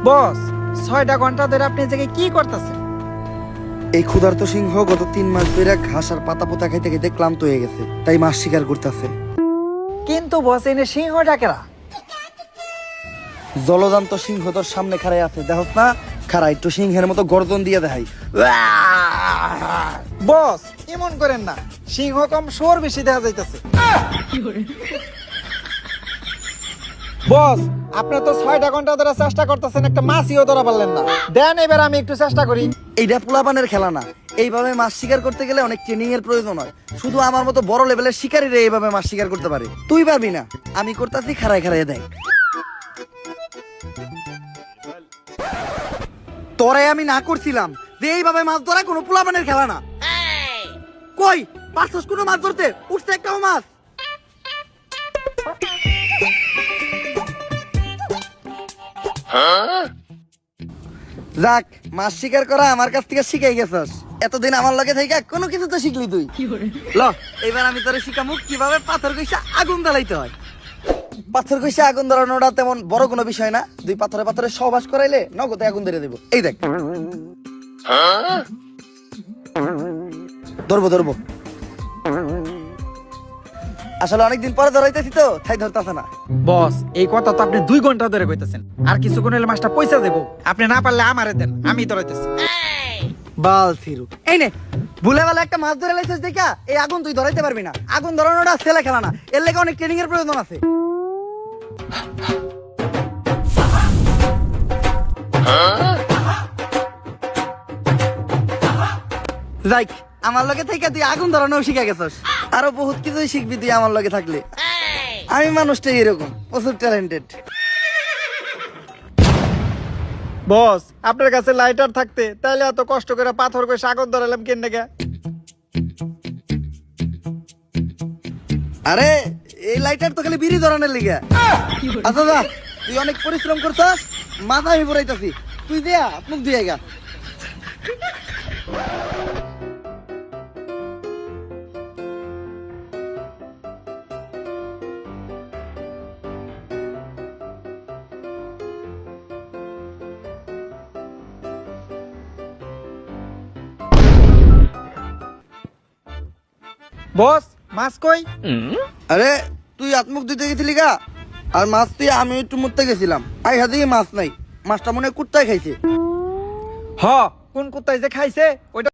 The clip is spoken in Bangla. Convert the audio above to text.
বস 6টা ঘন্টা ধরে আপনি এই জায়গায় কি করতেছেন? এই ক্ষুধার্ত সিংহ গত 3 মাস ধরে ঘাস আর পাতা পোতা খাইতে খাইতে ক্লান্ত হয়ে গেছে, তাই মাছ শিকার করতেছে। কিন্তু বস এনে সিংহ ডাকেরা। জলজান্ত সিংহ তোর সামনে খাড়াই আছে, দেখো না? খাড়া একটু সিংহের মতো গর্জন দিয়ে দেখাই। বস এমন করেন না, সিংহ কম শোর বেশি দেখা যাইতেছে। বস আপনার তো 6টা ঘন্টা ধরে চেষ্টা করতেছেন, একটা মাছইও ধরা পারলেন না। দেন এবার আমি একটু চেষ্টা করি। এইটা পোলাপানের খেলা না। এইভাবে মাছ শিকার করতে গেলে অনেক ট্রেনিং এর প্রয়োজন হয়। শুধু আমার মতো বড় লেভেলের শিকারীরা এইভাবে মাছ শিকার করতে পারে, তুই পারবি না। আমি করতেছি, খাড়াই খাড়াই দেখ। তোরে আমি না করছিলাম যে এইভাবে মাছ ধরা কোনো পোলাপানের খেলা না। কই পারছস কোনো মাছ ধরতে? উঠছে একটাও মাছ। যাক, মাছ শিকার করা আমার কাছ থেকে শিখাই গেছস। এতদিন আমার লগে থেকে কোনো কিছু তো শিখলি তুই। ল এবার আমি তোরে শিখামু কিভাবে পাথর কইসা আগুন জ্বালাইতে হয়। পাথর কইসা আগুন ধরানোটা তেমন বড় কোনো বিষয় না। দুই পাথরে পাথরে সহবাস করাইলে নগদে আগুন ধরে দেব। এই দেখ, ধরবো ধরবো। আসলে অনেকদিন পরে ধরাইতেছি তো, তাই ধরতেছে না। বস এই কথা তো আপনি 2 ঘন্টা ধরে কইতেছেন, আর কিছুক্ষণ হলে মাছটা পয়সা দেবো। আপনি না পারলে আমারে দেন, আমি ধরাইতেছি। বাল ফিরু, এই নে ভুলে বেলা একটা মাছ ধরে লাইছিস দেখা এই আগুন তুই ধরাইতে পারবি না। আগুন ধরানোটা ছেলে খেলা না, এর লেগে অনেক ট্রেনিং এর প্রয়োজন আছে। যাই, আমার লগে থেকে তুই আগুন ধরানো শিখে গেছস। আরো বহুত কিছুই শিখবি তুই আমার লগে থাকলে। আমি মানুষটাই এরকম, প্রচুর ট্যালেন্টেড। বস আপনার কাছে লাইটার থাকতে তাইলে এত কষ্ট করে পাথর কইসা আগুন ধরালাম কেন নাকি? আরে এই লাইটার তো খালি বিড়ি ধরানোর লিগে। আচ্ছা যা, তুই অনেক পরিশ্রম করছস, মাথা আমি পুরাইতাছি। তুই দেয়া মুখ দিয়ে গা। বস মাছ কই? আরে তুই আত্মুখ দিতে গেছিলি গা, আর মাছ তুই আমি একটু মুততে গেছিলাম। আই হাতে মাছ নাই, মাছটা মনে হয় কুত্তায় খাইছে। হ, কোন কুত্তায় যে খাইছে ওইটা